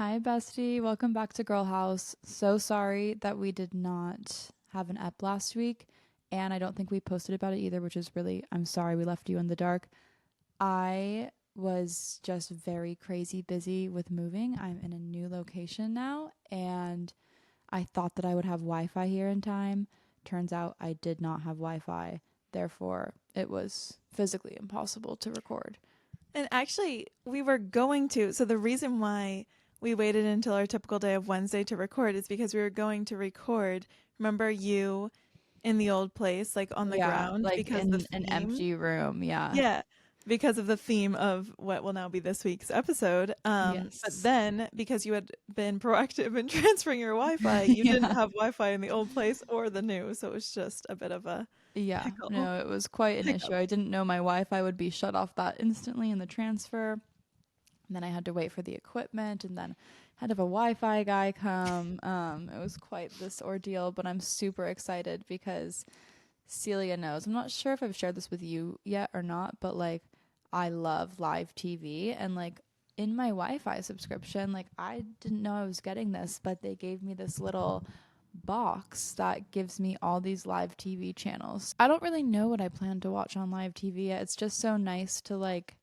Hi, bestie. Welcome back to Girl House. So sorry that we did not have an ep last week, and I don't think we posted about it either, which is really, I'm sorry we left you in the dark. I was just very crazy busy with moving. I'm in a new location now, and I thought that I would have Wi Fi here in time. Turns out I did not have Wi Fi. Therefore, it was physically impossible to record. And actually, we were going to. So the reason why we waited until our typical day of Wednesday to record is because we were going to record. Remember you in the old place, like on the Yeah, ground, like because the in an theme. empty room. Yeah. Yeah, because of the theme of what will now be this week's episode. But Yes. then because you had been proactive in transferring your Wi-Fi, you didn't Yeah. have Wi-Fi in the old place or the new, so it was just a bit of a Yeah, pickle. no, it was quite an issue. Hiccup. I didn't know my Wi-Fi would be shut off that instantly in the transfer. And then I had to wait for the equipment and then had to have a Wi-Fi guy come. It was quite this ordeal, but I'm super excited because Celia knows. I'm not sure if I've shared this with you yet or not, but like I love live TV and like in my Wi-Fi subscription, like I didn't know I was getting this, but they gave me this little box that gives me all these live TV channels. I don't really know what I plan to watch on live TV yet. It's just so nice to like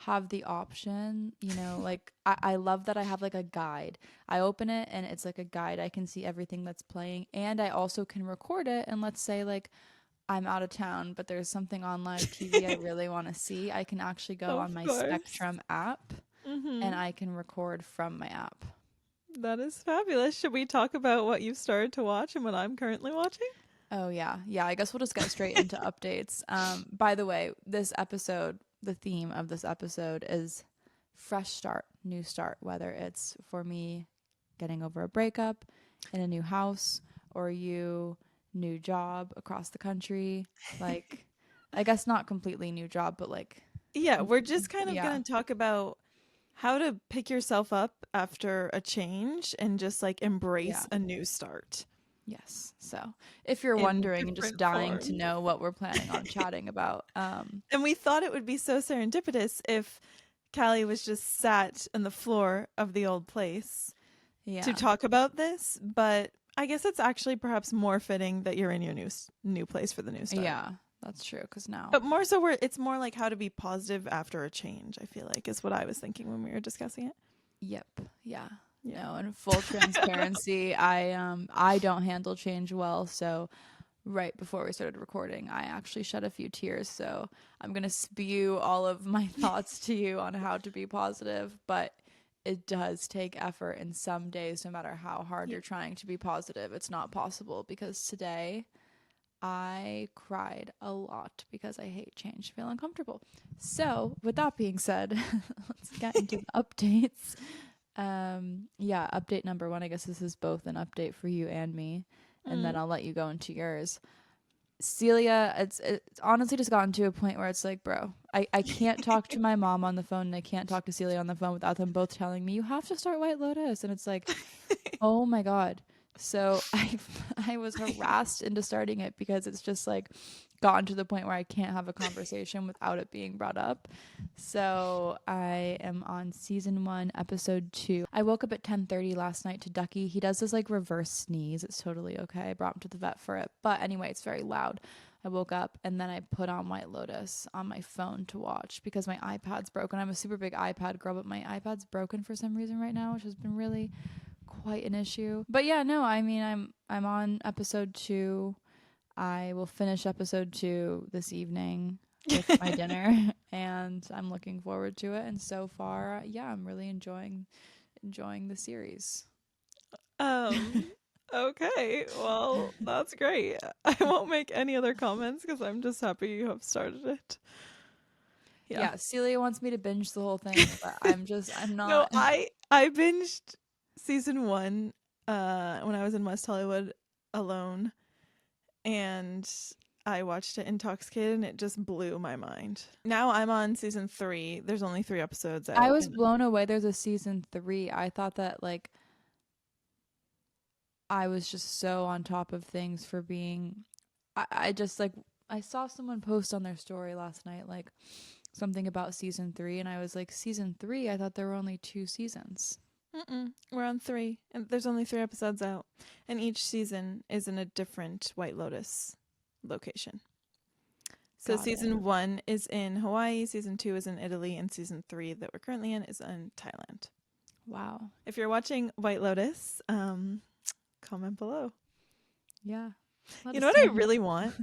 have the option, like I love that I have like a guide. I open it and it's like a guide. I can see everything that's playing and I also can record it. And let's say like I'm out of town, but there's something on live TV I really want to see. I can actually go Of on my course. Spectrum app and Mm-hmm. I can record from my app. That is fabulous. Should we talk about what you've started to watch and what I'm currently watching? Oh yeah. Yeah, I guess we'll just get straight into updates. By the way, this episode, the theme of this episode is fresh start, new start, whether it's for me getting over a breakup in a new house or you new job across the country, like I guess not completely new job, but like Yeah, we're just kind of yeah. going to talk about how to pick yourself up after a change and just like Yeah. embrace a new start Yes. So, if you're in wondering and just different dying to forms. know what we're planning on chatting about, And we thought it would be so serendipitous if Callie was just sat on the floor of the old place to yeah. talk about this, but I guess it's actually perhaps more fitting that you're in your new place for the new start. Yeah, that's true. Because now, But more so, it's more like how to be positive after a change. I feel like is what I was thinking when we were discussing it. yep, yeah, Yeah. no. In full transparency, I don't handle change well. So right before we started recording, I actually shed a few tears. So I'm gonna spew all of my thoughts to you on how to be positive, but. It does take effort, and some days, no matter how hard Yeah. you're trying to be positive, it's not possible. Because today, I cried a lot because I hate change, feel uncomfortable. So, with that being said, let's get into the updates. Yeah, update number one. I guess this is both an update for you and me, and then Mm. I'll let you go into yours. Celia, it's honestly just gotten to a point where it's like, bro, I can't talk to my mom on the phone and I can't talk to Celia on the phone without them both telling me you have to start White Lotus, and it's like, oh my God. So I was harassed into starting it because it's just like gotten to the point where I can't have a conversation without it being brought up. So I am on season 1, episode 2. I woke up at 10:30 last night to Ducky. He does this like reverse sneeze. It's totally okay. I brought him to the vet for it. But anyway, it's very loud. I woke up and then I put on White Lotus on my phone to watch because my iPad's broken. I'm a super big iPad girl, but my iPad's broken for some reason right now, which has been really quite an issue. But yeah, no, I mean I'm on episode 2. I will finish episode 2 this evening with my dinner and I'm looking forward to it, and so far, yeah, I'm really enjoying the series. Um. Okay. Well, that's great. I won't make any other comments because I'm just happy you have started it. Yeah. Yeah, Celia wants me to binge the whole thing, but I'm No, not. I binged season one when I was in West Hollywood alone, and I watched it intoxicated and it just blew my mind. Now I'm on season three. There's only 3 episodes I out. was And blown away there's a season 3. I thought that like I was just so on top of things for being I just like I saw someone post on their story last night like something about season 3, and I was like, season 3? I thought there were only 2 seasons. We're on 3, and there's only 3 episodes out, and each season is in a different White Lotus location. So Got season it. 1 is in Hawaii, season 2 is in Italy, and season 3 that we're currently in is in Thailand. Wow. If you're watching White Lotus, comment below. Yeah. Let You know us what I know. really want?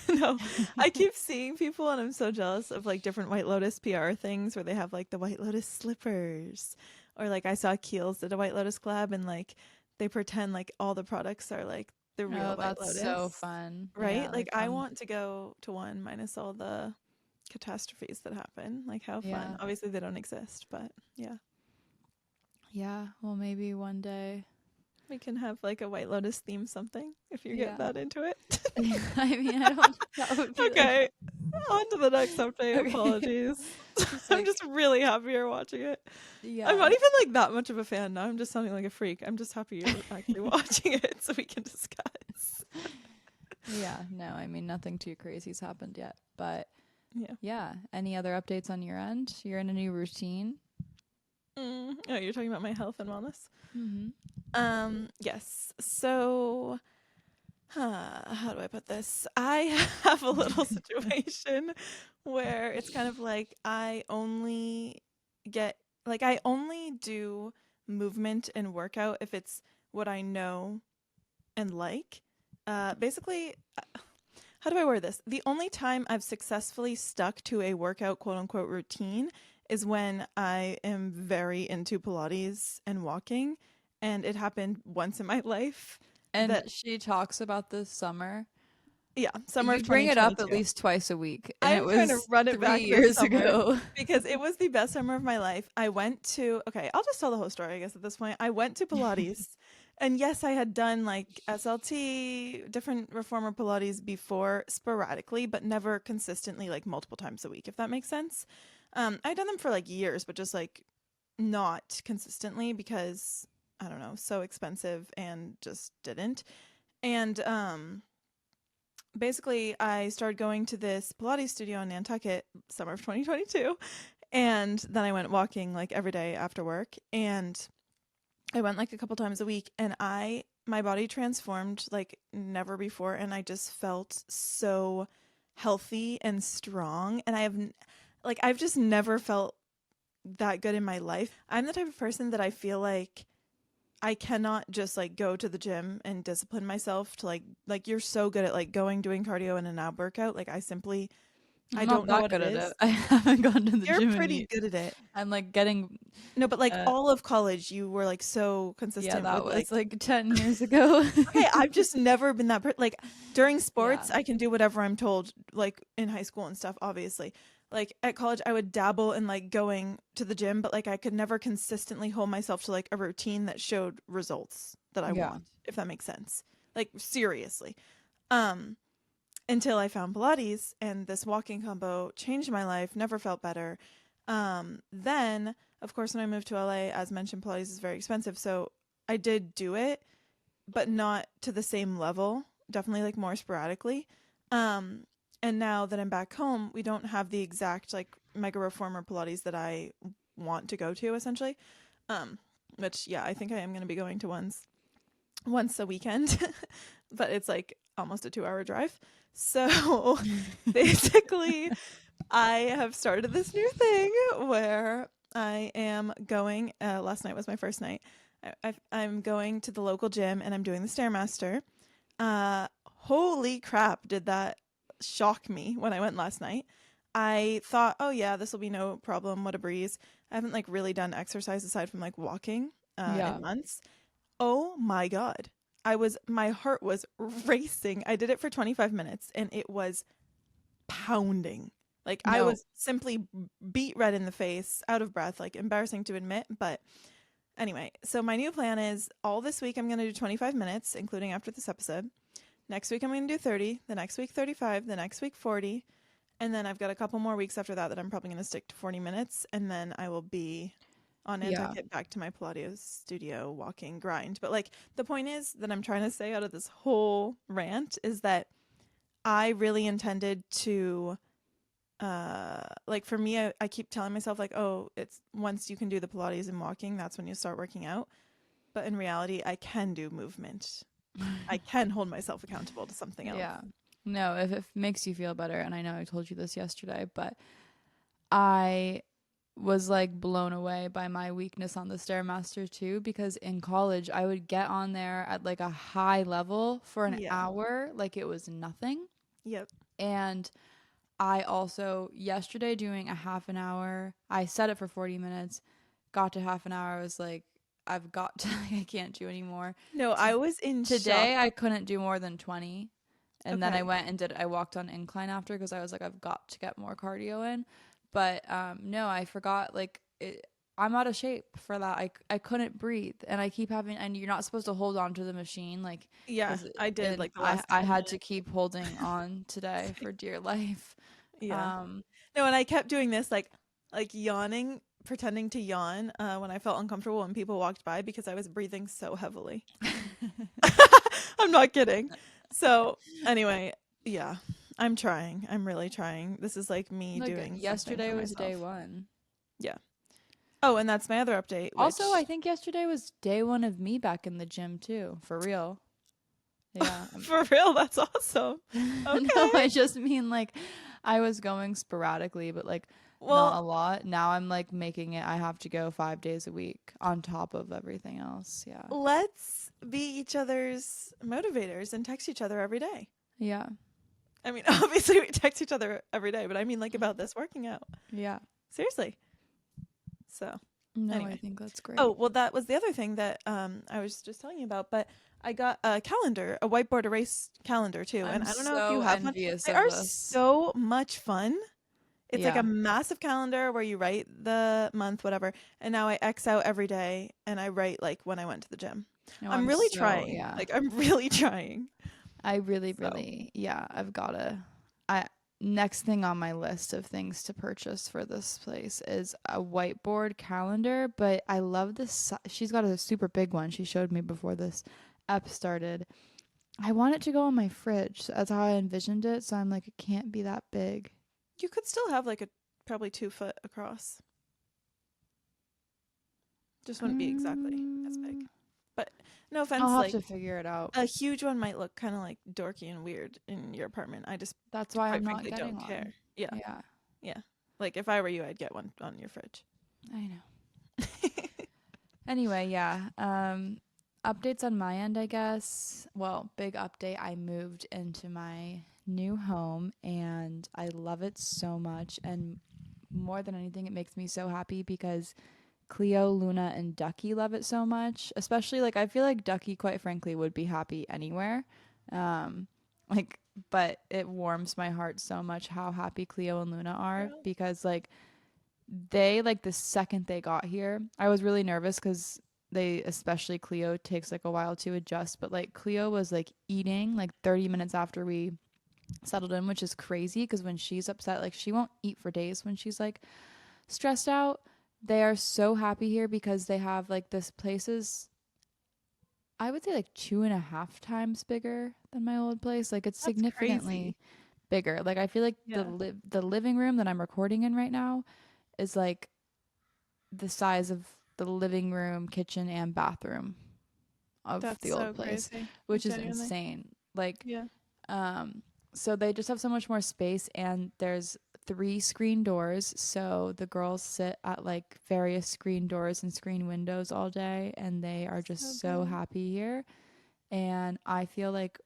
No, I keep seeing people and I'm so jealous of like different White Lotus PR things where they have like the White Lotus slippers, or like I saw Kiehl's did a White Lotus collab and like they pretend like all the products are like the real Oh, White that's so Lotus, fun. right? Yeah, Like like I fun. want to go to one minus all the catastrophes that happen. Like how fun. Yeah. Obviously they don't exist, but yeah. Yeah. Well, maybe one day. We can have like a White Lotus theme something if you get Yeah. that into it. I mean, I don't think that would be like Okay, on to the next update. okay. Apologies. Just I'm like just really happy you're watching it. I'm yeah. not even like that much of a fan now. I'm just sounding like a freak. I'm just happy you're actually watching it so we can discuss. Yeah. No, I mean nothing too crazy's happened yet. But Yeah. yeah. Any other updates on your end? You're in a new routine. Oh, you're talking about my health and wellness? Mm-hmm. Yes. So, how do I put this? I have a little situation where it's kind of like I only do movement and workout if it's what I know and like. Basically, how do I word this? The only time I've successfully stuck to a workout quote unquote routine is when I am very into Pilates and walking. And it happened once in my life And that, she talks about this summer. yeah, summer You of bring it up at 2022. least twice a week, and it I'm trying to was run it 3 back this years summer ago. because it was the best summer of my life. I went to, okay, I'll just tell the whole story, I guess, at this point. I went to Pilates, and yes, I had done like SLT, different reformer Pilates before sporadically, but never consistently, like multiple times a week, if that makes sense. I'd done them for like years, but just like not consistently because I don't know, so expensive and just didn't. And basically I started going to this Pilates studio in Nantucket summer of 2022, and then I went walking like every day after work, and I went like a couple times a week, and my body transformed like never before, and I just felt so healthy and strong, and I've just never felt that good in my life. I'm the type of person that I feel like I cannot just like go to the gym and discipline myself to like you're so good at like going, doing cardio and an ab workout. Like I I'm not don't know that what it good at is. it. I haven't gone to the You're gym in pretty good at it. I'm like getting No, but like uh all of college, you were like so yeah, consistent that with like, was like 10 years ago. okay, I've just never been that like during Yeah. sports, I can do whatever I'm told, like in high school and stuff, obviously. Like at college, I would dabble in like going to the gym, but like I could never consistently hold myself to like a routine that showed results that I Yeah. want, if that makes sense. Like seriously. Um, until I found Pilates, and this walking combo changed my life, never felt better. Then, of course, when I moved to LA, as mentioned, Pilates is very expensive. So I did do it, but not to the same level, definitely like more sporadically. Um, and now that I'm back home, we don't have the exact like mega reformer Pilates that I want to go to essentially. Um, which yeah, I think I am going to be going to once a weekend, but it's like almost a 2-hour drive. So basically, I have started this new thing where I am going. Last night was my first night. I'm going to the local gym and I'm doing the Stairmaster. Holy crap, did that shock me when I went last night. I thought, oh yeah, this will be no problem. What a breeze. I haven't like really done exercise aside from like walking Yeah. in months. Oh my God. My heart was racing. I did it for 25 minutes and it was pounding. Like I No. was simply beat red in the face, out of breath, like embarrassing to admit. But anyway, so my new plan is all this week I'm going to do 25 minutes, including after this episode. Next week I'm going to do 30, the next week 35, the next week 40. And then I've got a couple more weeks after that I'm probably going to stick to 40 minutes. And then I will be on Yeah. Nantucket back to my Pilates studio walking grind. But like the point is that I'm trying to say out of this whole rant is that I really intended to like for me, I keep telling myself like, oh, it's once you can do the Pilates and walking, that's when you start working out. But in reality, I can do movement. I can hold myself accountable to something else. Yeah. No, if it makes you feel better, and I know I told you this yesterday, but I was like blown away by my weakness on the Stairmaster too, because in college I would get on there at like a high level for an Yeah. hour like it was nothing. Yep. And I also yesterday doing a half an hour, I set it for 40 minutes, got to half an hour, I was like, I've got to, I can't do anymore. No, I was in shock. Today I couldn't do more than 20. And then I Okay. went and I walked on incline after because I was like, I've got to get more cardio in. But no, I forgot, like, I'm out of shape for that. I couldn't breathe. And I keep having, and you're not supposed to hold on to the machine. Like, Yeah, this, I did and like the last I 10 had to minutes. keep holding on today for dear life. Yeah. Um, No, and I kept doing this like yawning, pretending to yawn when I felt uncomfortable when people walked by because I was breathing so heavily. I'm not kidding. So, anyway, yeah. I'm trying. I'm really trying. This is like me Look, doing something yesterday for was day myself. one. Yeah. Oh, and that's my other update, Also, I which think yesterday was day one of me back in the gym too, for real. Yeah. for real, that's awesome. No, Okay. I just mean like I was going sporadically, but like not Well, a lot. Now I'm like making it, I have to go 5 days a week on top of everything else. Yeah. let's be each other's motivators and text each other every day. Yeah. I mean, obviously we text each other every day, but I mean like about this working out. Yeah. Seriously. So, No, I anyway. think that's Oh, great. well that was the other thing that I was just telling you about, but I got a calendar, a whiteboard erase calendar too, and I'm I don't know if you so have one. envious They of are this. so much fun. It's like a Yeah. massive calendar where you write the month, whatever. And now I X out every day and I write like when I went to the gym. No, I'm I'm really so, trying. yeah. Like I'm really trying. I really, So, really, yeah, I've gotta, I, next thing on my list of things to purchase for this place is a whiteboard calendar, but I love this. She's got a super big one. She showed me before this app started. I want it to go on my fridge. That's how I envisioned it. So I'm like, it can't be that big. you could still have like a probably 2 foot across. Just wouldn't be exactly as big. Mm, But no I'll offense, have like to figure it out. a huge one might look kind of like dorky and weird in your apartment. I just That's why I'm quite not frankly getting don't one. care. Yeah. Yeah, Yeah. Like if I were you, I'd get one on your fridge. I know. Anyway, yeah. Updates on my end, I guess. Well, big update. I moved into my new home and I love it so much. And more than anything, it makes me so happy because Cleo, Luna, and Ducky love it so much. Especially like I feel like Ducky, quite frankly, would be happy anywhere. Um, like, but it warms my heart so much how happy Cleo and Luna are Girl. because like they like the second they got here, I was really nervous because they, especially Cleo, takes like a while to adjust. But like Cleo was like eating like 30 minutes after we settled in, which is crazy because when she's upset, like she won't eat for days when she's like stressed out. They are so happy here because they have like this place is, I would say, like 2.5 times bigger than my old place. Like it's That's significantly crazy. bigger. Like I feel like Yeah. the living room that I'm recording in right now is like the size of the living room, kitchen, and bathroom of That's the old so place, crazy. Like which is genuinely. insane. Like, Yeah. so they just have so much more space, and there's 3 screen doors. So the girls sit at like various screen doors and screen windows all day, and they are So just so good. happy here. And I feel like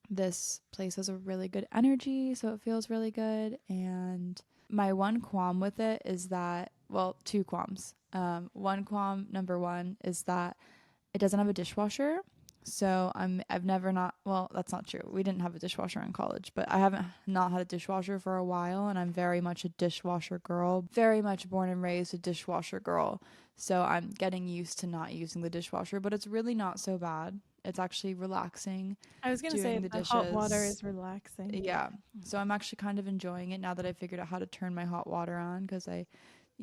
this place has a really good energy, so it feels really good. And my one qualm with it is that, well, two qualms. One qualm, number one, is that it doesn't have a dishwasher. So I've never not, well, that's not true. We didn't have a dishwasher in college, but I haven't not had a dishwasher for a while, and I'm very much a dishwasher girl. Very much born and raised a dishwasher girl. So I'm getting used to not using the dishwasher, but it's really not so bad. It's actually relaxing I was gonna say doing the the hot water dishes. is relaxing. Yeah. So I'm actually kind of enjoying it now that I figured out how to turn my hot water on because I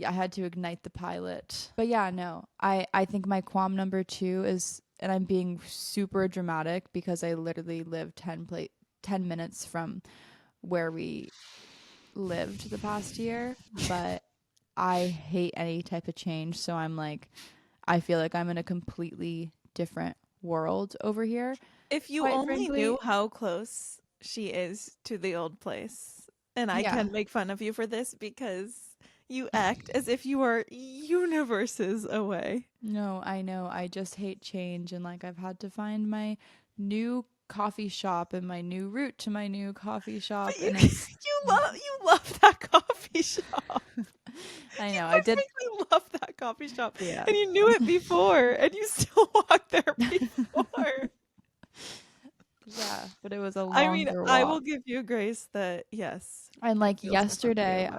had to ignite the pilot. But yeah, no. I think my qualm number 2 is, and I'm being super dramatic because I literally live 10 minutes from where we lived the past year, but I hate any type of change. So I'm like, I feel like I'm in a completely different world over here. If you Quite only knew frankly, how close she is to the old place, and I yeah. can make fun of you for this because you act as if you are universes away. No, I know. I just hate change. And like, I've had to find my new coffee shop and my new route to my new coffee But shop. you And it's, you love that coffee shop. I You know, I quite did. frankly love that coffee shop. Yeah. And you knew it before, and you still walked there before. Yeah. But it was a I mean, longer I walk. will give you grace that yes, And it like feels different for you, yesterday,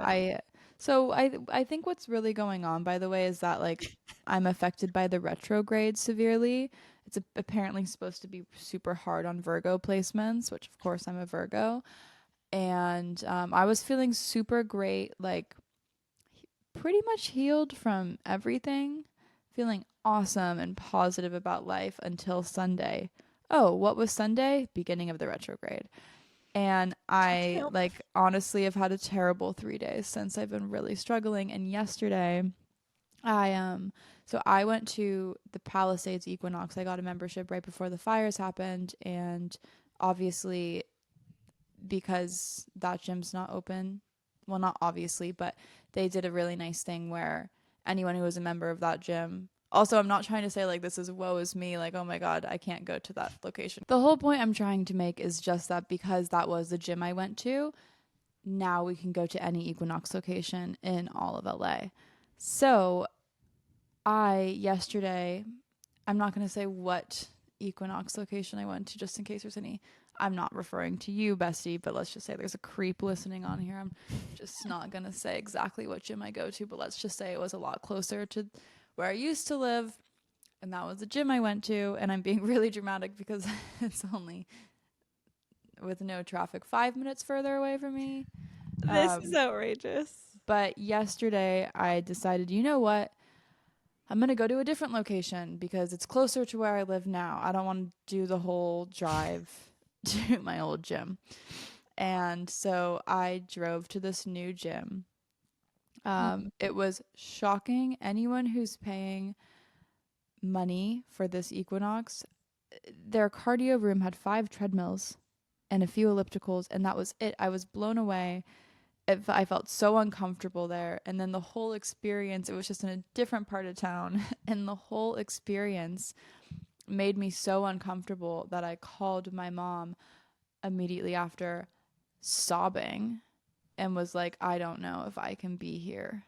but I think what's really going on, by the way, is that like I'm affected by the retrograde severely. It's apparently supposed to be super hard on Virgo placements, which of course I'm a Virgo. And I was feeling super great, like pretty much healed from everything, feeling awesome and positive about life until Sunday. Oh, what was Sunday? Beginning of the retrograde. And I damn. like honestly have had a terrible 3 days since I've been really struggling. And yesterday I went to the Palisades Equinox. I got a membership right before the fires happened, and obviously because that gym's not open, well, not obviously, but they did a really nice thing where anyone who was a member of that gym, also, I'm not trying to say like this is woe is me, like, oh my God, I can't go to that location. The whole point I'm trying to make is just that because that was the gym I went to, now we can go to any Equinox location in all of LA. So yesterday, I'm not going to say what Equinox location I went to just in case there's any. I'm not referring to you, bestie, but let's just say there's a creep listening on here. I'm just not going to say exactly what gym I go to, but let's just say it was a lot closer to where I used to live. And that was the gym I went to. And I'm being really dramatic because it's only with no traffic 5 minutes further away from me. This is outrageous. But yesterday I decided, you know what? I'm going to go to a different location because it's closer to where I live now. I don't want to do the whole drive to my old gym. And so I drove to this new gym. It was shocking. Anyone who's paying money for this Equinox, their cardio room had 5 treadmills and a few ellipticals, and that was it. I was blown away. I felt so uncomfortable there. And then the whole experience, it was just in a different part of town. And the whole experience made me so uncomfortable that I called my mom immediately after, sobbing, and was like, I don't know if I can be here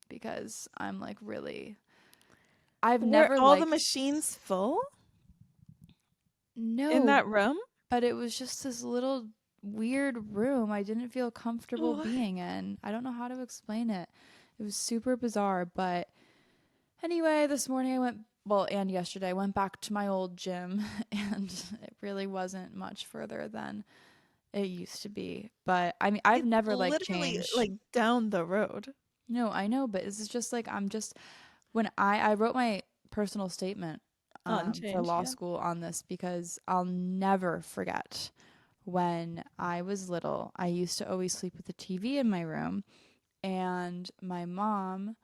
because I'm like really. I've Were never all the liked. machines full in No, that room? but it was just this little weird room I didn't feel comfortable What? being in. I don't know how to explain it. It was super bizarre, but anyway, this morning and yesterday I went back to my old gym and it really wasn't much further than it used to be. But I mean, I've It's never liked literally change. like down the road. No, I know, but this is just like when I wrote my personal statement On for change, law yeah. school on this because I'll never forget when I was little. I used to always sleep with the TV in my room, and my mom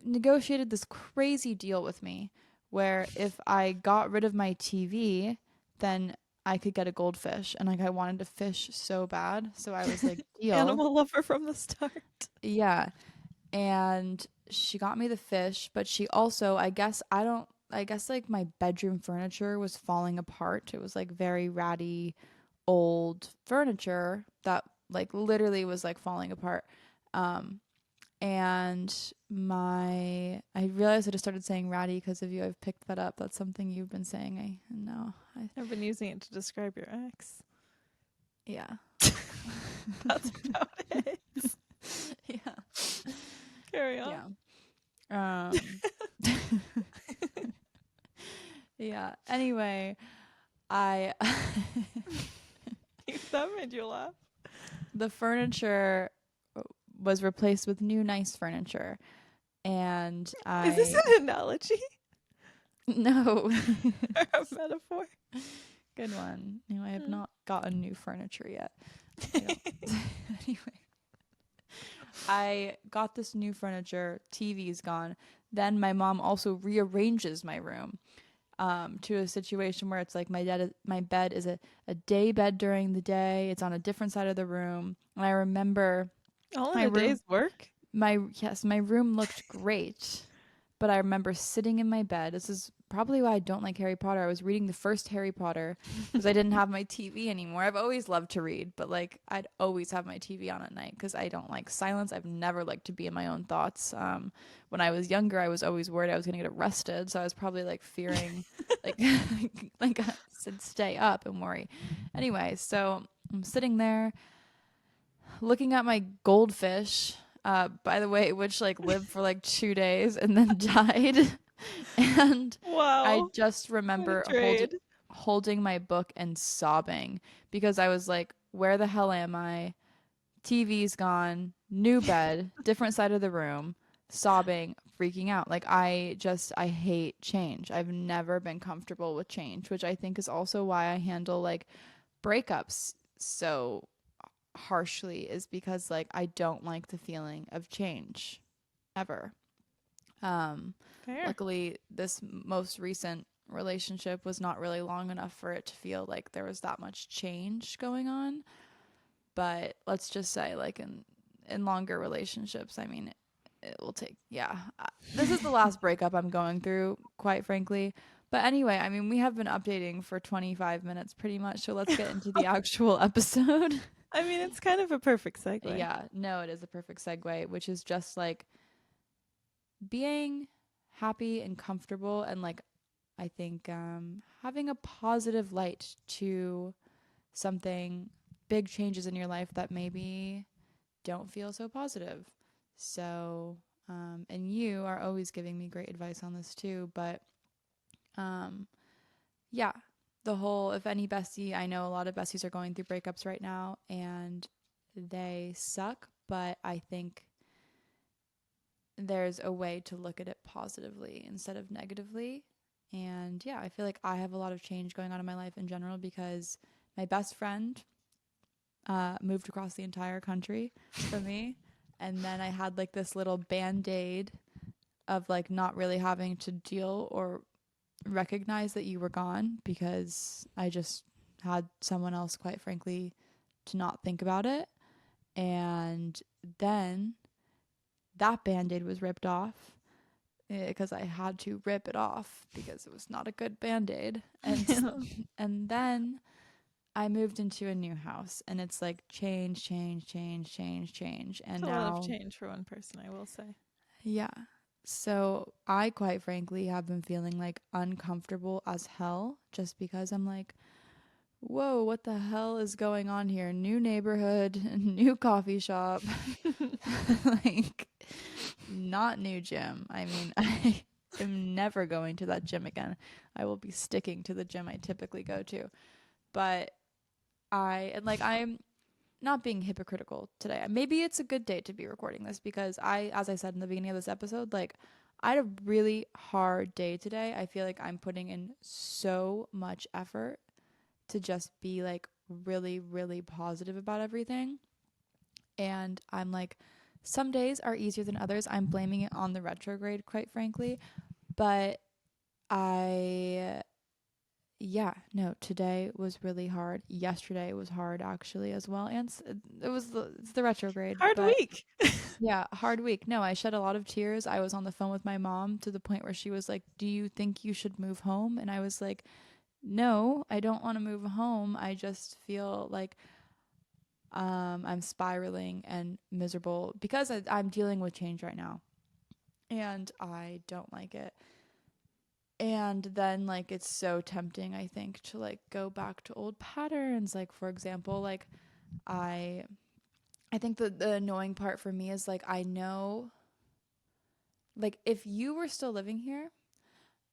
negotiated this crazy deal with me where if I got rid of my TV, then I could get a goldfish. And like I wanted to fish so bad. So I was like, deal. Animal lover from the start. Yeah. And she got me the fish, but she also, I guess like my bedroom furniture was falling apart. It was like very ratty old furniture that like literally was like falling apart. Um and I realized I just started saying ratty because of you. I've picked that up. That's something you've been saying. I know. I've been using it to describe your ex. Yeah. That's about it. Yeah. Carry on. Yeah. Yeah. Anyway, I That made you laugh. the furniture was replaced with new nice furniture, and Is this I an analogy no. or a metaphor? Good one. No, I have not gotten new furniture yet. I don't. Anyway, I got this new furniture. TV's gone. Then my mom also rearranges my room to a situation where it's like my bed is a day bed during the day. It's on a different side of the room. And I remember All in my a room day's work? my room looked great, but I remember sitting in my bed. This is probably why I don't like Harry Potter. I was reading the first Harry Potter because I didn't have my TV anymore. I've always loved to read, but like I'd always have my TV on at night because I don't like silence. I've never liked to be in my own thoughts. When I was younger, I was always worried I was going to get arrested, so I was probably like fearing, like, like I said, stay up and worry. Anyway, so I'm sitting there looking at my goldfish, by the way, which like lived for like 2 days and then died. And I Wow. just What a remember trade. holding my book and sobbing because I was like, where the hell am I? TV's gone, new bed, different side of the room, sobbing, freaking out. Like I hate change. I've never been comfortable with change, which I think is also why I handle like breakups so harshly, is because like I don't like the feeling of change ever. Um Fair. Luckily this most recent relationship was not really long enough for it to feel like there was that much change going on, but let's just say like in longer relationships, I mean it will take, yeah. This is the last breakup I'm going through, quite frankly. But anyway, I mean, we have been updating for 25 minutes pretty much, so let's get into the actual episode. I mean, it's kind of a perfect segue. Yeah, no, it is a perfect segue, which is just like being happy and comfortable and like I think having a positive light to something, big changes in your life that maybe don't feel so positive. So, and you are always giving me great advice on this too, but um, yeah, the whole, if any bestie, I know a lot of besties are going through breakups right now and they suck, but I think there's a way to look at it positively instead of negatively. And yeah, I feel like I have a lot of change going on in my life in general because my best friend moved across the entire country from me. And then I had like this little band aid of like not really having to deal or recognize that you were gone because I just had someone else, quite frankly, to not think about it. And then that band aid was ripped off because I had to rip it off because it was not a good band aid. And then I moved into a new house and it's like change, change, change, change, change. It's And a lot of now, change for one person, I will say. yeah. So I quite frankly have been feeling like uncomfortable as hell just because I'm like, whoa, what the hell is going on here? New neighborhood, new coffee shop, like not new gym. I mean, I am never going to that gym again. I will be sticking to the gym I typically go to. But I'm not being hypocritical today. Maybe it's a good day to be recording this because as I said in the beginning of this episode, like I had a really hard day today. I feel like I'm putting in so much effort to just be like really, really positive about everything. And I'm like, some days are easier than others. I'm blaming it on the retrograde, quite frankly. But I yeah, no, today was really hard. Yesterday was hard actually as well. And it's the retrograde, Hard but week. yeah, hard week. No, I shed a lot of tears. I was on the phone with my mom to the point where she was like, "Do you think you should move home?" And I was like, "No, I don't want to move home. I just feel like I'm spiraling and miserable because I'm dealing with change right now, and I don't like it." And then like it's so tempting, I think, to like go back to old patterns. Like for example, like I I think the annoying part for me is like I know, like if you were still living here,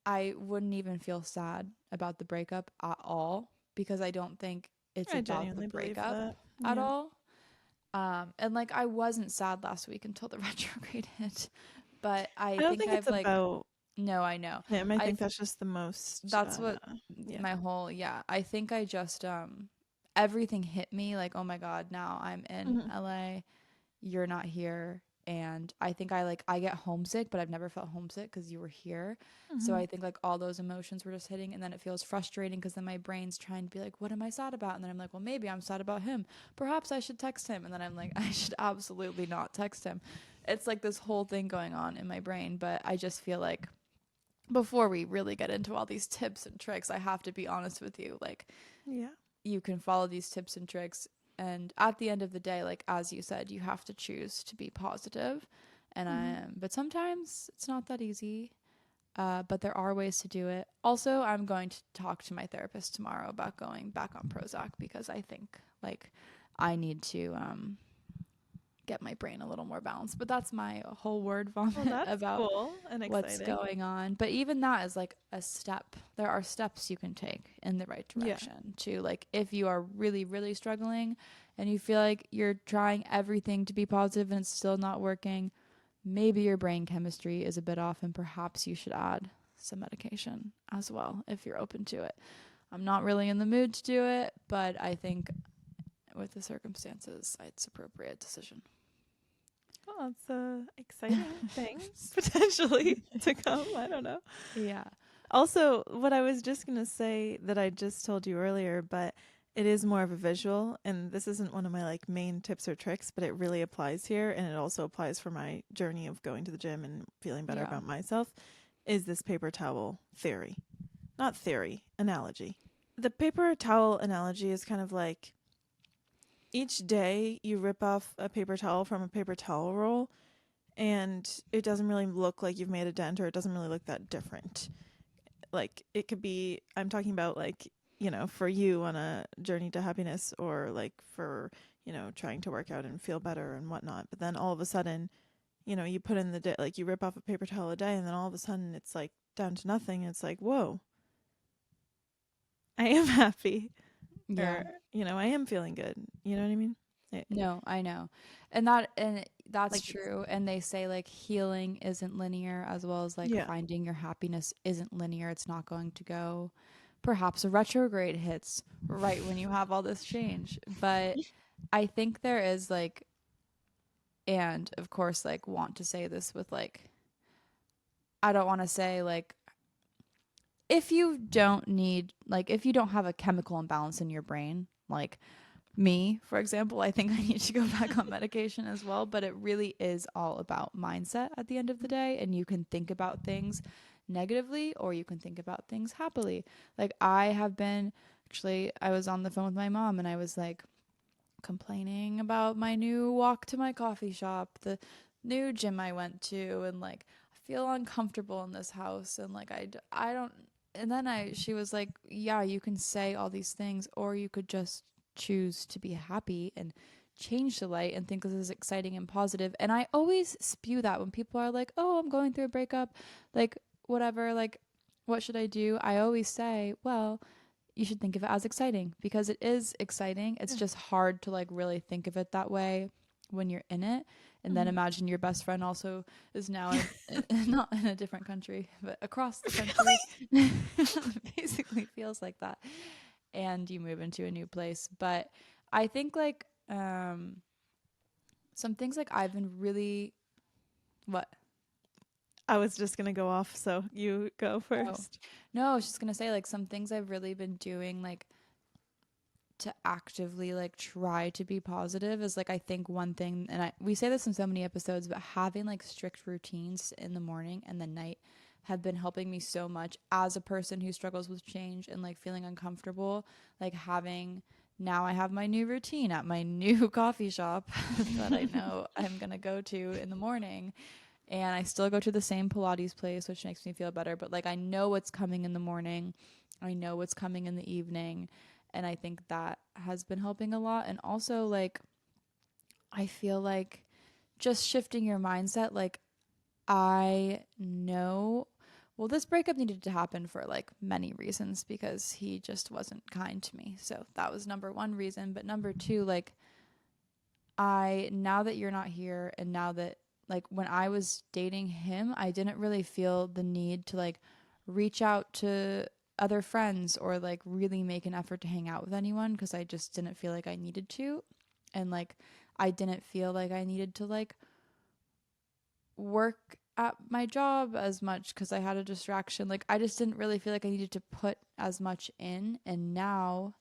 I wouldn't even feel sad about the breakup at all because I don't think it's I about the genuinely believe breakup that. at Yeah. all. And like I wasn't sad last week until the retrograde hit, but I I don't think think it's I've like, about no, I know. him. I I think that's just the most, That's what yeah. my whole, yeah, I think I just everything hit me like, oh my God, now I'm in Mhm. LA, you're not here. And I think I get homesick, but I've never felt homesick because you were here. So Mhm. I think like all those emotions were just hitting, and then it feels frustrating because then my brain's trying to be like, what am I sad about? And then I'm like, well, maybe I'm sad about him. Perhaps I should text him. And then I'm like, I should absolutely not text him. It's like this whole thing going on in my brain. But I just feel like before we really get into all these tips and tricks, I have to be honest with you. Like, Yeah. you can follow these tips and tricks, and at the end of the day, like as you said, you have to choose to be positive. And Mhm. but sometimes it's not that easy, but there are ways to do it. Also, I'm going to talk to my therapist tomorrow about going back on Prozac because I think like I need to get my brain a little more balanced. But that's my whole word Well, vomit that's about cool and what's exciting. going on. But even that is like a step. There are steps you can take in the right Yeah. direction to, like, if you are really, really struggling and you feel like you're trying everything to be positive and it's still not working, maybe your brain chemistry is a bit off and perhaps you should add some medication as well if you're open to it. I'm not really in the mood to do it, but I think with the circumstances, it's appropriate decision. Oh, it's exciting things potentially to come. I don't know. Yeah. Also, what I was just going to say that I just told you earlier, but it is more of a visual, and this isn't one of my like main tips or tricks, but it really applies here, and it also applies for my journey of going to the gym and feeling better Yeah. about myself, is this paper towel theory. Not theory, analogy. The paper towel analogy is kind of like each day you rip off a paper towel from a paper towel roll, and it doesn't really look like you've made a dent, or it doesn't really look that different. Like it could be, I'm talking about like, for you on a journey to happiness, or like for, trying to work out and feel better and whatnot. But then all of a sudden, you put in the day, like you rip off a paper towel a day, and then all of a sudden it's like down to nothing. It's like, whoa, I am happy, Yeah. or, I am feeling good. You know what I mean? No, I know. And that's Like it's, true. And they say like healing isn't linear, as well as like yeah. finding your happiness isn't linear. It's not going to go. Perhaps a retrograde hits right when you have all this change. But I think there is like, and of course, like, want to say this with like, I don't want to say like, if you don't need, like, if you don't have a chemical imbalance in your brain, like, me, for example, I think I need to go back on medication as well. But it really is all about mindset at the end of the day. And you can think about things negatively or you can think about things happily. Like, I have been actually, I was on the phone with my mom and I was like complaining about my new walk to my coffee shop, the new gym I went to, and like, I feel uncomfortable in this house. And like, I don't, and then she was like, yeah, you can say all these things, or you could just choose to be happy and change the light and think this is exciting and positive. And I always spew that when people are like, oh, I'm going through a breakup, like, whatever, like, what should I do? I always say, well, you should think of it as exciting because it is exciting. It's Yeah. just hard to like really think of it that way when you're in it. And then Mhm. imagine your best friend also is now not in a different country, but across the country. Really? Basically feels like that. And you move into a new place. But I think like some things like I've been really what? I was just going to go off, so you go Oh. first. No, I was just gonna say like some things I've really been doing like to actively like try to be positive is like, I think one thing, and we say this in so many episodes, but having like strict routines in the morning and the night have been helping me so much as a person who struggles with change and like feeling uncomfortable. Like, having, now I have my new routine at my new coffee shop that I know I'm going to go to in the morning, and I still go to the same Pilates place, which makes me feel better. But like, I know what's coming in the morning, I know what's coming in the evening, and I think that has been helping a lot. And also, like, I feel like just shifting your mindset. Like, I know, well, this breakup needed to happen for like many reasons because he just wasn't kind to me. So that was number one reason. But number two, like, now that you're not here, and now that, like, when I was dating him, I didn't really feel the need to like reach out to other friends or like really make an effort to hang out with anyone because I just didn't feel like I needed to. And like I didn't feel like I needed to like work at my job as much because I had a distraction. Like I just didn't really feel like I needed to put as much in. And now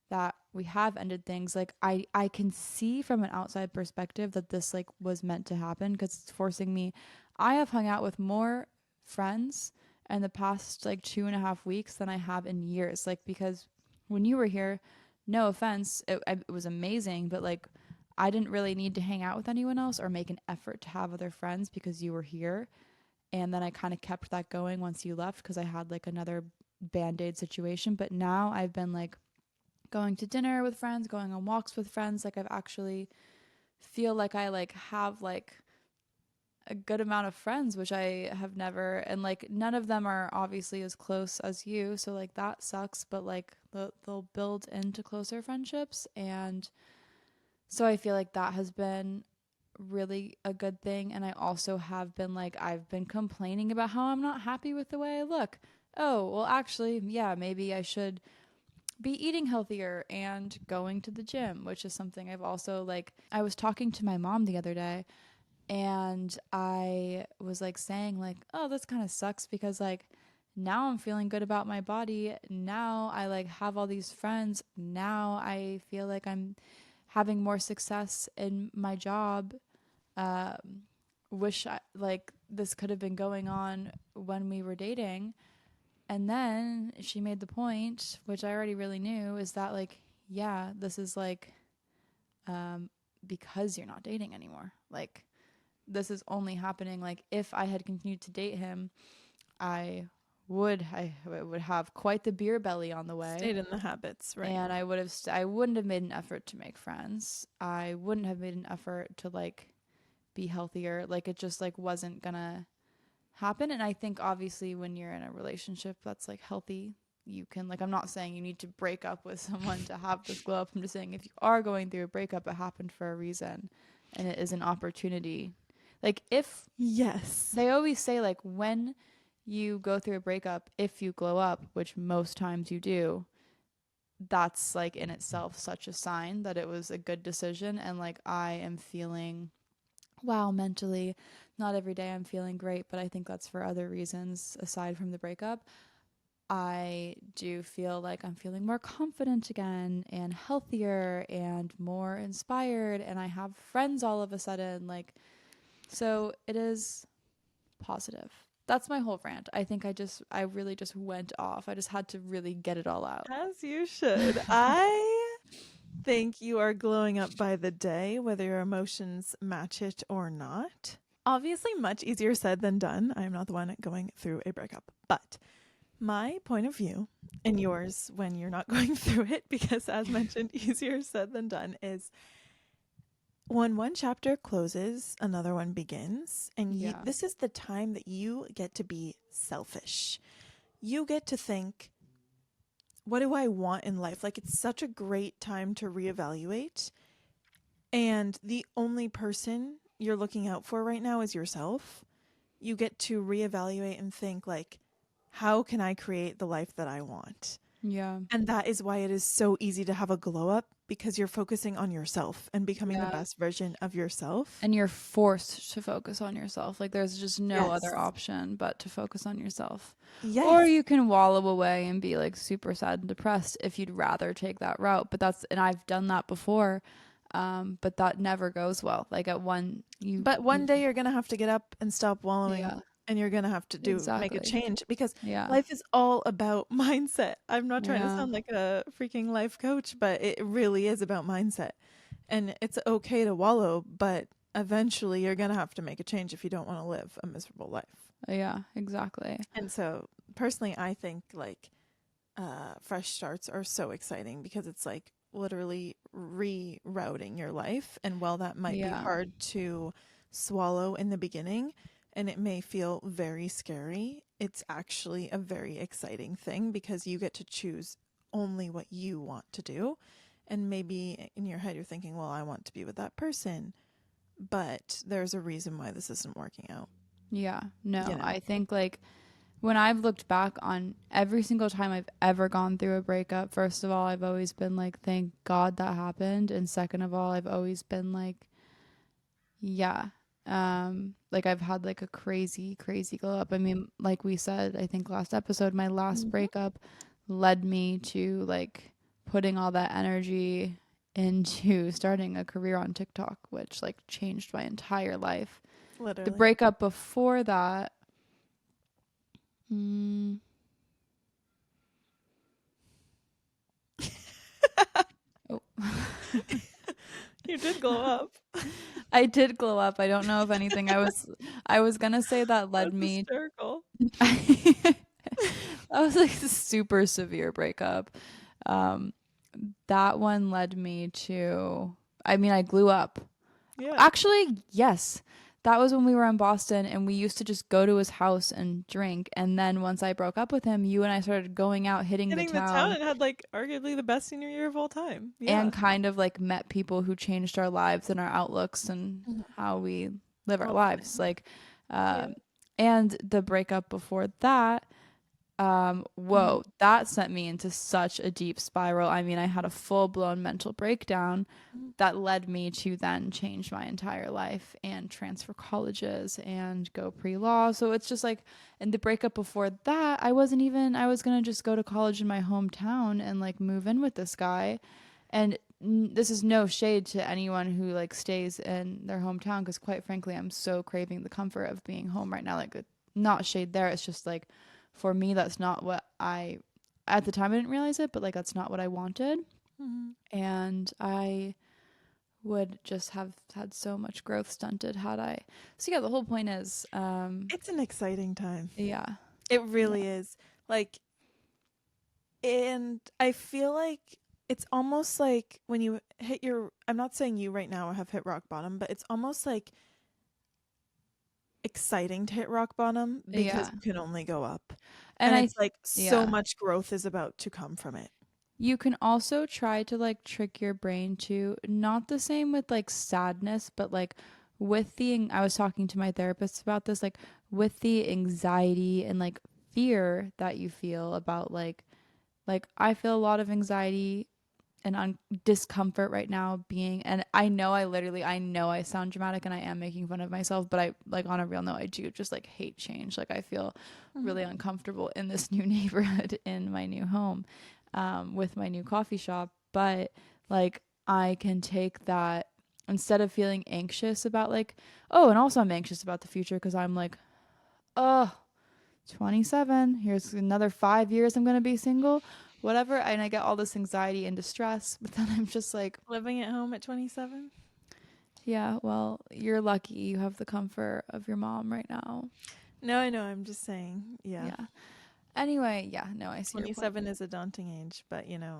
that we have ended things, like I can see from an outside perspective that this like was meant to happen because it's forcing me. I have hung out with more friends in the past like 2.5 weeks than I have in years. Like because when you were here, no offense, it was amazing, but like I didn't really need to hang out with anyone else or make an effort to have other friends because you were here. And then I kind of kept that going once you left because I had like another band-aid situation. But now I've been like going to dinner with friends, going on walks with friends. Like I've actually feel like I like have like a good amount of friends, which I have never, and like none of them are obviously as close as you. So like that sucks, but like they'll build into closer friendships. And so I feel like that has been really a good thing. And I also have been like, I've been complaining about how I'm not happy with the way I look. Oh, well, actually, yeah, maybe I should be eating healthier and going to the gym, which is something I've also like. I was talking to my mom the other day and I was like saying like, "Oh, this kind of sucks because like now I'm feeling good about my body. Now I like have all these friends. Now I feel like I'm having more success in my job. Um wish I, like this could have been going on when we were dating." And then she made the point, which I already really knew, is that like, yeah, this is like um because you're not dating anymore. Like this is only happening like if I had continued to date him, I would have quite the beer belly on the way. Stayed in the habits, right? And I wouldn't have made an effort to make friends. I wouldn't have made an effort to like be healthier. Like it just like wasn't gonna happen. And I think obviously when you're in a relationship that's like healthy, you can like, I'm not saying you need to break up with someone to have this glow up. I'm just saying if you are going through a breakup, it happened for a reason and it is an opportunity. Like if Yes. they always say like when you go through a breakup, if you glow up, which most times you do, that's like in itself such a sign that it was a good decision. And like I am feeling wow mentally, not every day I'm feeling great, but I think that's for other reasons aside from the breakup. I do feel like I'm feeling more confident again and healthier and more inspired and I have friends all of a sudden like so it is positive. That's my whole rant. I think I really just went off. I just had to really get it all out. As you should. I think you are glowing up by the day, whether your emotions match it or not. Obviously, much easier said than done. I am not the one going through a breakup. But my point of view, and yours when you're not going through it, because as mentioned, easier said than done, is when one chapter closes, another one begins. And Yeah. this is the time that you get to be selfish. You get to think, what do I want in life? Like, it's such a great time to reevaluate. And the only person you're looking out for right now is yourself. You get to reevaluate and think, like, how can I create the life that I want? Yeah. And that is why it is so easy to have a glow up because you're focusing on yourself and becoming the Yeah. best version of yourself. And you're forced to focus on yourself. Like there's just no Yes. other option but to focus on yourself. Yes. Or you can wallow away and be like super sad and depressed if you'd rather take that route. But and I've done that before. But that never goes well. Like at But one day you're going to have to get up and stop wallowing. Yeah. And you're going to have to make a Exactly. change because Yeah. life is all about mindset. I'm not trying to Yeah. sound like a freaking life coach, but it really is about mindset. And it's okay to wallow, but eventually you're going to have to make a change if you don't want to live a miserable life. Yeah, exactly. And so personally, I think like fresh starts are so exciting because it's like literally rerouting your life. And while that might be hard to swallow in the beginning and it may feel very scary, it's actually a very exciting thing because you get to choose only what you want to do. And maybe in your head you're thinking, well, I want to be with that person, but there's a reason why this isn't working out. Yeah. No, You know? I think like when I've looked back on every single time I've ever gone through a breakup, first of all, I've always been like, thank God that happened. And second of all, I've always been like, yeah. Like I've had like a crazy, crazy glow up. I mean, like we said, I think last episode, my last Mhm. breakup led me to like putting all that energy into starting a career on TikTok, which like changed my entire life. The Literally. breakup before that, mm, oh, You did glow up. I did glow up. I don't know if anything. I was gonna say that led That's me. hysterical. That was like a super severe breakup. Um, that one led me to. I mean, I grew up. Yeah. Actually, yes. That was when we were in Boston and we used to just go to his house and drink. And then once I broke up with him, you and I started going out, hitting the Hitting the town town, and had like arguably the best senior year of all time. Yeah. and kind of like met people who changed our lives and our outlooks and Mhm. how we live our All the lives. things. Like, Yeah. um, and the breakup before that, Mhm. whoa, that sent me into such a deep spiral. I mean, I had a full blown mental breakdown Mhm. that led me to then change my entire life and transfer colleges and go pre-law. So it's just like, and the breakup before that, I was going to just go to college in my hometown and like move in with this guy. And this is no shade to anyone who like stays in their hometown, because quite frankly, I'm so craving the comfort of being home right now. Like, not shade there. It's just like, for me, that's not what at the time I didn't realize it, but like that's not what I wanted. Mhm. And I would just have had so much growth stunted had I. So yeah, the whole point is, It's an exciting time. yeah, It yeah, really is. Like, and I feel like it's almost like when you hit your, I'm not saying you right now have hit rock bottom, but it's almost like exciting to hit rock bottom because yeah. you can only go up. And And I, it's like so yeah. much growth is about to come from it. You can also try to like trick your brain to not the same with like sadness, but like with the, I was talking to my therapist about this, like with the anxiety and like fear that you feel about like I feel a lot of anxiety and discomfort right now being, and I know I sound dramatic and I am making fun of myself, but I like on a real note, I do just like hate change. Like I feel Mhm. really uncomfortable in this new neighborhood in my new home, with my new coffee shop. But like I can take that instead of feeling anxious about like, oh, and also I'm anxious about the future because I'm like, oh, 27, here's another 5 years I'm going to be single, whatever. And I get all this anxiety and distress, but then I'm just like, Living at home at 27? yeah, well, you're lucky you have the comfort of your mom right now. No, I know. I'm just saying. Yeah. Yeah. Anyway, yeah, no, I see your point. 27 is a daunting age, but you know.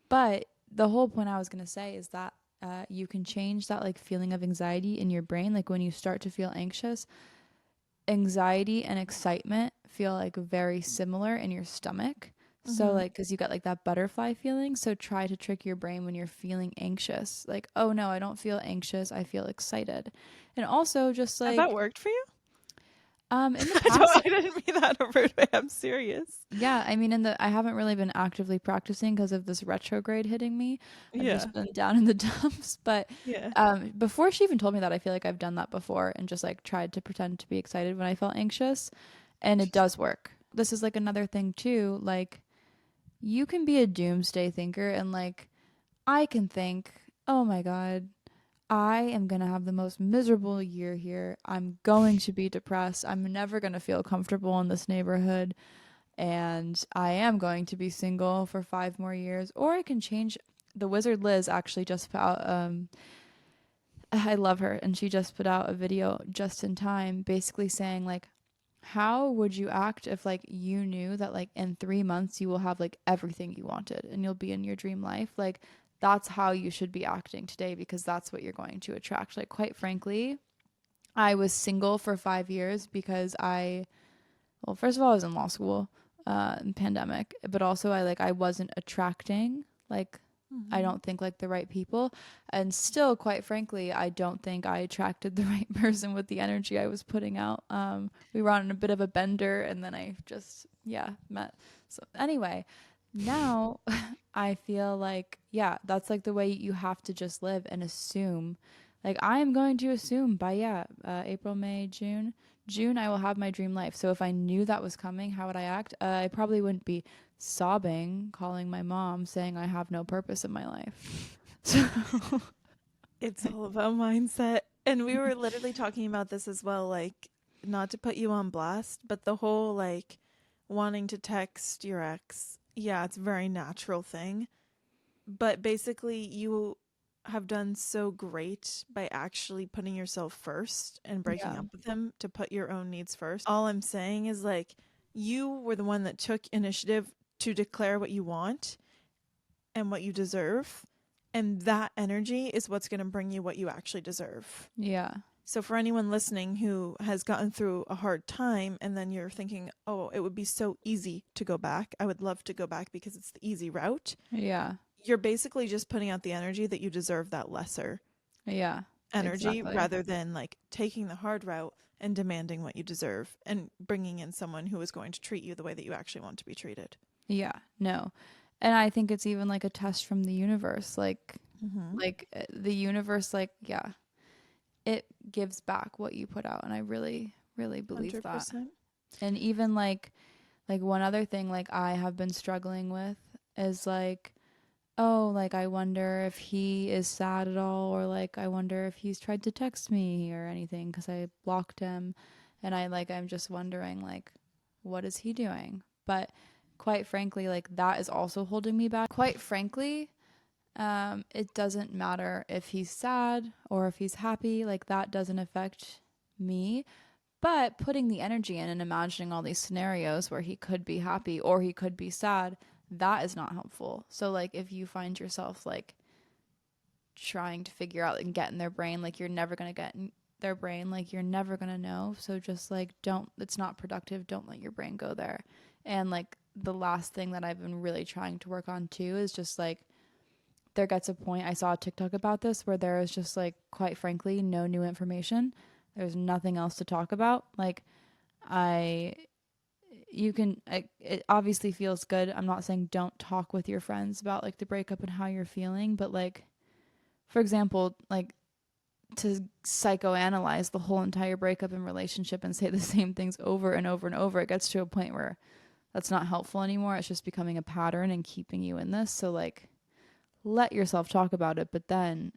But the whole point I was going to say is that you can change that like feeling of anxiety in your brain. Like when you start to feel anxious, anxiety and excitement feel like very similar in your stomach. So Mhm. like cuz you got like that butterfly feeling, so try to trick your brain when you're feeling anxious. Like, "Oh no, I don't feel anxious. I feel excited." And also just Has that like worked for you? in the past, I didn't mean that in a rude way. I'm serious. yeah, I mean in the I haven't really been actively practicing because of this retrograde hitting me. I've Yeah. just been down in the dumps, but Yeah. before she even told me that, I feel like I've done that before and just like tried to pretend to be excited when I felt anxious, and it does work. This is like another thing too, like you can be a doomsday thinker and like I can think, "Oh my god, I am going to have the most miserable year here. I'm going to be depressed. I'm never going to feel comfortable in this neighborhood, and I am going to be single for 5 more years." Or I can change. The wizard Liz actually just put out I love her, and she just put out a video just in time basically saying like, how would you act if like you knew that like in 3 months you will have like everything you wanted and you'll be in your dream life? Like that's how you should be acting today, because that's what you're going to attract. Like quite frankly, I was single for 5 years because well, first of all, I was in law school in pandemic, but also I wasn't attracting like I don't think like the right people. And still, quite frankly, I don't think I attracted the right person with the energy I was putting out. We were on a bit of a bender, and then I just, yeah, met. So anyway, now I feel like, yeah, that's like the way you have to just live and assume. Like I am going to assume by, April, May, June, I will have my dream life. So if I knew that was coming, how would I act? I probably wouldn't be sobbing, calling my mom, saying I have no purpose in my life. So It's all about mindset. And we were literally talking about this as well, like, not to put you on blast, but the whole like wanting to text your ex. Yeah, it's a very natural thing. But basically, you have done so great by actually putting yourself first and breaking yeah, up with him to put your own needs first. All I'm saying is, like, you were the one that took initiative to declare what you want and what you deserve. And that energy is what's going to bring you what you actually deserve. yeah, So, for anyone listening who has gotten through a hard time and then you're thinking, oh, it would be so easy to go back. I would love to go back because it's the easy route. yeah, You're basically just putting out the energy that you deserve that lesser yeah, energy exactly. rather than like taking the hard route and demanding what you deserve and bringing in someone who is going to treat you the way that you actually want to be treated. Yeah, no. And I think it's even like a test from the universe. Mm-hmm. The universe, like, yeah, it gives back what you put out. And I really, really believe that. 100%. And even like one other thing like I have been struggling with is like, oh, like I wonder if he is sad at all, or like I wonder if he's tried to text me or anything because I blocked him. And I'm just wondering like, what is he doing? But quite frankly, like that is also holding me back. Quite frankly, it doesn't matter if he's sad or if he's happy, like that doesn't affect me. But putting the energy in and imagining all these scenarios where he could be happy or he could be sad, that is not helpful. So like if you find yourself like trying to figure out and get in their brain, like you're never going to get in their brain, like you're never going to know. So just like don't, it's not productive. Don't let your brain go there. And like the last thing that I've been really trying to work on too is just like there gets a point, I saw a TikTok about this where there is just like quite frankly no new information. There's nothing else to talk about. Like I it obviously feels good. I'm not saying don't talk with your friends about like the breakup and how you're feeling, but like for example, like to psychoanalyze the whole entire breakup and relationship and say the same things over and over and over, it gets to a point where that's not helpful anymore. It's just becoming a pattern and keeping you in this. So like let yourself talk about it, but then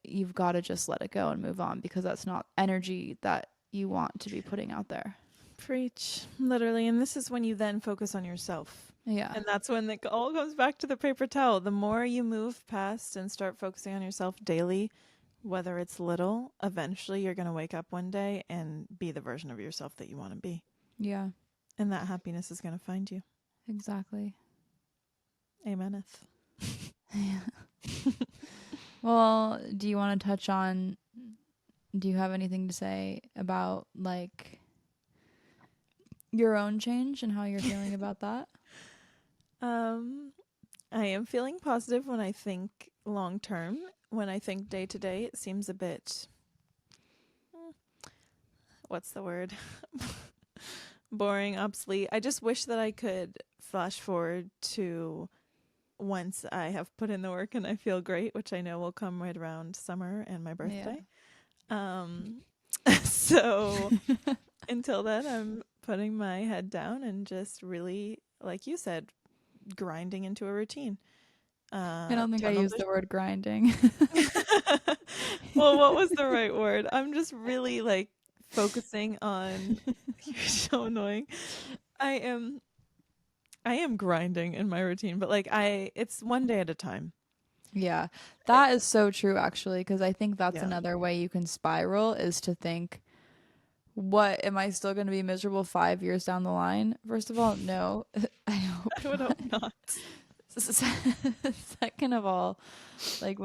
you've got to just let it go and move on because that's not energy that you want to be putting out there. Preach, literally. And this is when you then focus on yourself. Yeah. And that's when it all comes back to the paper towel. The more you move past and start focusing on yourself daily, whether it's little, eventually you're going to wake up one day and be the version of yourself that you want to be. Yeah. And that happiness is going to find you. Exactly. Ameneth. Yeah. Well, do you want to touch on, do you have anything to say about like your own change and how you're feeling about that? I am feeling positive when I think long term. When I think day to day, it seems a bit, what's the word? Boring, obsolete. I just wish that I could flash forward to once I have put in the work and I feel great, which I know will come right around summer and my birthday. Yeah. So until then, I'm putting my head down and just really, like you said, grinding into a routine. I don't think I Tunnel used the word grinding. Well, what was the right word? I'm just really like focusing on. You're so annoying. I am grinding in my routine, but like it's one day at a time. Yeah, that is so true actually, because I think that's Yeah. another way you can spiral is to think, what am I still going to be miserable 5 years down the line? First of all, no. I hope I would hope not. Second of all, like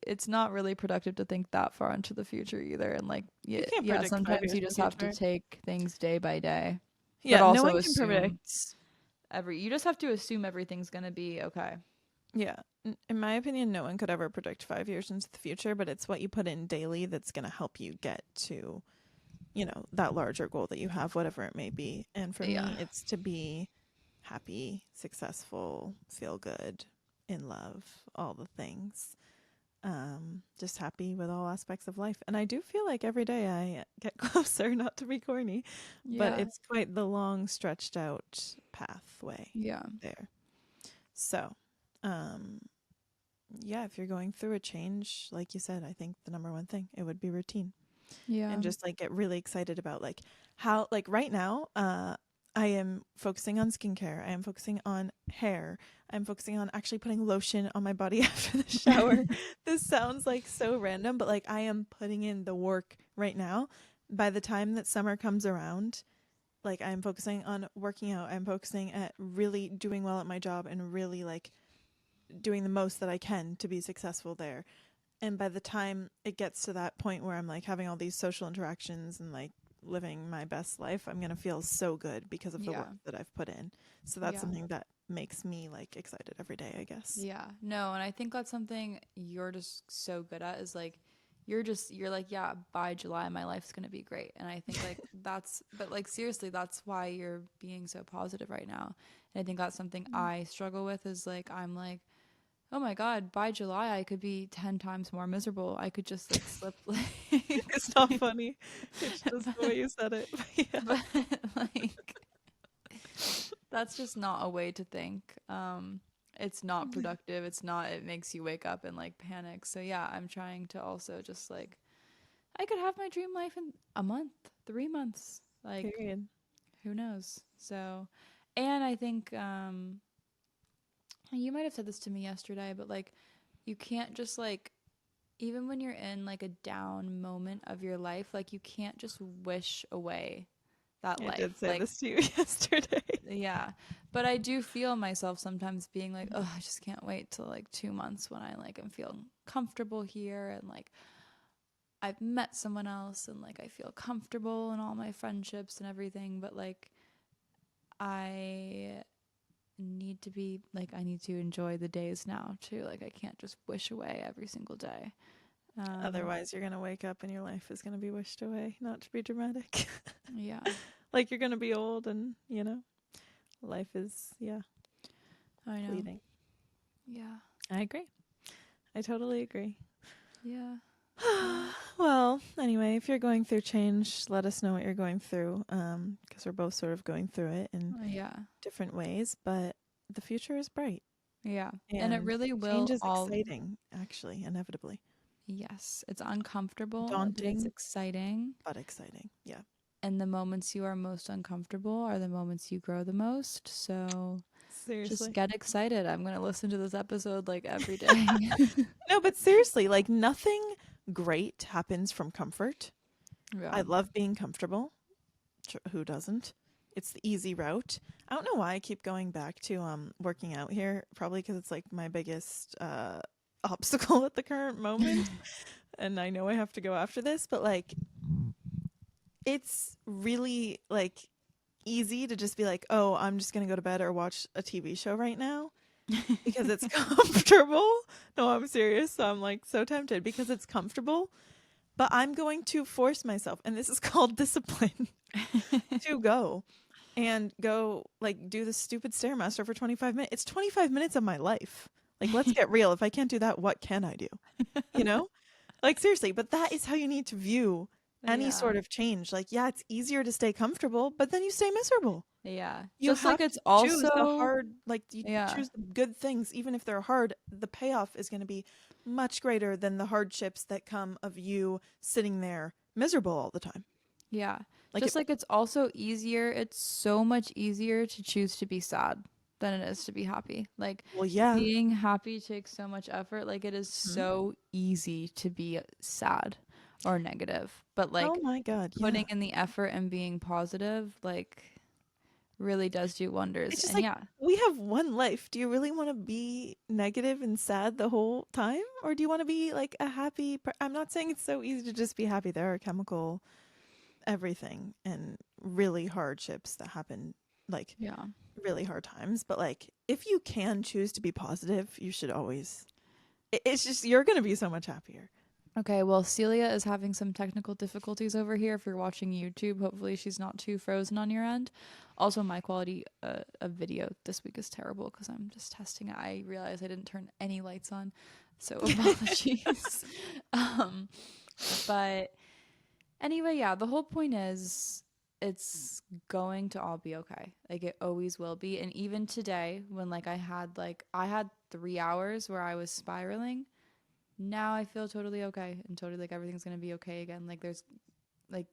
it's not really productive to think that far into the future either. And like, You can't yeah, predict 5 sometimes years you in the just have to future. take things day by day, but Yeah, no also one can assume predict. you just have to assume everything's going to be okay. Yeah. In my opinion, no one could ever predict 5 years into the future, but it's what you put in daily that's going to help you get to, that larger goal that you have, whatever it may be. And for Yeah. me, it's to be happy, successful, feel good, in love, all the things. Just happy with all aspects of life. And I do feel like every day I get closer, not to be corny, but Yeah. it's quite the long, stretched out pathway Yeah. there. So, um, yeah, if you're going through a change, like you said, I think the number one thing, it would be routine. Yeah. And just like get really excited about like how, like right now, I am focusing on skincare. I am focusing on hair. I'm focusing on actually putting lotion on my body after the shower. This sounds like so random, but like I am putting in the work right now. By the time that summer comes around, like I'm focusing on working out. I'm focusing at really doing well at my job and really like doing the most that I can to be successful there. And by the time it gets to that point where I'm like having all these social interactions and like living my best life, I'm going to feel so good because of the Yeah. work that I've put in. So that's Yeah. something that makes me like excited every day, I guess. Yeah. No, and I think that's something you're just so good at is like you're like, yeah, by July my life's going to be great. And I think like but like seriously, that's why you're being so positive right now. And I think that's something I struggle with is like I'm like, "Oh my God, by July I could be 10 times more miserable. I could just like slip like It's not funny. It's just the way you said it. Yeah. but like that's just not a way to think. It's not productive. It's not, it makes you wake up and like panic. So yeah, I'm trying to also just like, I could have my dream life in a month, 3 months. Like, Period. who knows? So, and I think, you might have said this to me yesterday, but like, you can't just like, even when you're in like a down moment of your life, like, you can't just wish away that I life. did say Like, this to you yesterday. yeah. But I do feel myself sometimes being like, oh, I just can't wait till like 2 months when I like am feeling comfortable here and like I've met someone else and like I feel comfortable in all my friendships and everything. But like I need to be like, I need to enjoy the days now too. Like I can't just wish away every single day. Otherwise, you're going to wake up and your life is going to be wished away, not to be dramatic. Yeah. Like you're going to be old and, life is, yeah, I know. fleeting. Yeah. I agree. I totally agree. Yeah. Well, anyway, if you're going through change, let us know what you're going through, because we're both sort of going through it in Yeah. different ways, but the future is bright. Yeah. And it And really change will is all. exciting, actually, inevitably. Yes, it's uncomfortable, but it's Daunting, exciting. but exciting. Yeah. And the moments you are most uncomfortable are the moments you grow the most. So just Seriously. get excited. I'm going to listen to this episode like every day. No, but seriously, like nothing great happens from comfort. Yeah. I love being comfortable. Who doesn't? It's the easy route. I don't know why I keep going back to working out here. Probably because it's like my biggest obstacle at the current moment, and I know I have to go after this. But like, it's really like easy to just be like, oh, I'm just gonna go to bed or watch a TV show right now because it's comfortable. No, I'm serious. So I'm like so tempted because it's comfortable. But I'm going to force myself, and this is called discipline, to go like do the stupid stairmaster for 25 minutes. It's 25 minutes of my life. Like, let's get real. If I can't do that, what can I do? You know? Like, seriously, but that is how you need to view any Yeah. sort of change. Like, yeah, it's easier to stay comfortable, but then you stay miserable. Yeah. You Just have like it's to choose the also, hard, like, you yeah. choose the good things, even if they're hard. The payoff is going to be much greater than the hardships that come of you sitting there miserable all the time. Yeah. Like, Just like it's also easier, it's so much easier to choose to be sad than it is to be happy. Like well, yeah. being happy takes so much effort. Like it is Mhm. so easy to be sad or negative. But Oh like my God, putting yeah. in the effort and being positive, like really does do wonders. It's just And like yeah, we have one life. Do you really want to be negative and sad the whole time? Or do you want to be like a happy I'm not saying it's so easy to just be happy. There are chemical everything and really hardships that happen like Yeah. really hard times, but like if you can choose to be positive, you should always. It's just you're gonna be so much happier. Okay, well, Celia is having some technical difficulties over here. If you're watching YouTube, hopefully she's not too frozen on your end. Also, my quality of video this week is terrible because I'm just testing it. I realized I didn't turn any lights on, so apologies. um, but anyway, yeah, the whole point is it's going to all be okay. Like it always will be. And even today, when I had 3 hours where I was spiraling, now I feel totally okay and totally like everything's gonna be okay again. Like there's like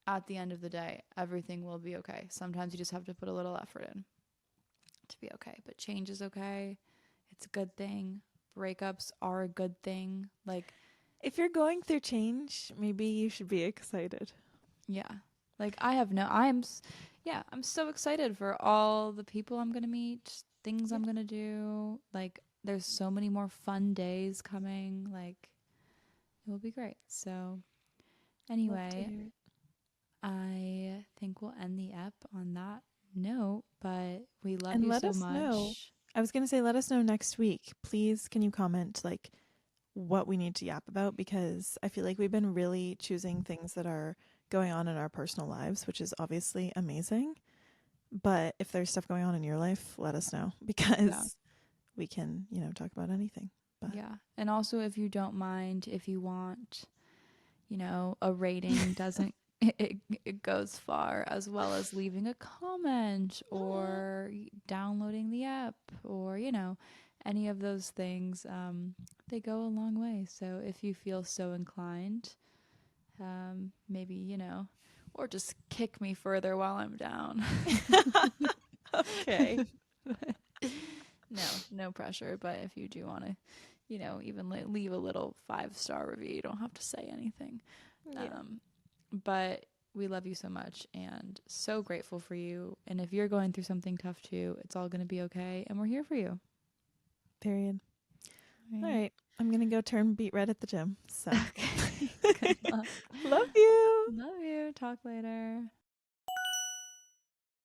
at the end of the day, everything will be okay. Sometimes you just have to put a little effort in to be okay. But change is okay. It's a good thing. Breakups are a good thing. Like, If you're going through change, maybe you should be excited. yeah. Like I'm so excited for all the people I'm gonna meet, things Yeah. I'm gonna do. Like there's so many more fun days coming. Like it will be great. So Love to anyway, hear it. I think we'll end the ep on that note, but we love And you let so us know. much. I was gonna say, let us know next week. Please, can you comment like what we need to yap about? Because I feel like we've been really choosing things that are going on in our personal lives, which is obviously amazing. But if there's stuff going on in your life, let us know Yeah. because we can, talk about anything. But Yeah. And also if you don't mind, if you want, a rating doesn't it goes far as well as leaving a comment or downloading the app or, any of those things. They go a long way. So if you feel so inclined, maybe, or just kick me further while I'm down. okay. No, no pressure. But if you do want to, even leave a little 5-star review, you don't have to say anything. Yeah. But we love you so much and so grateful for you. And if you're going through something tough too, it's all going to be okay. And we're here for you. Period. All Right. right. I'm gonna go turn beet red at the gym. So Okay. Good luck. love you. Love you. Talk later.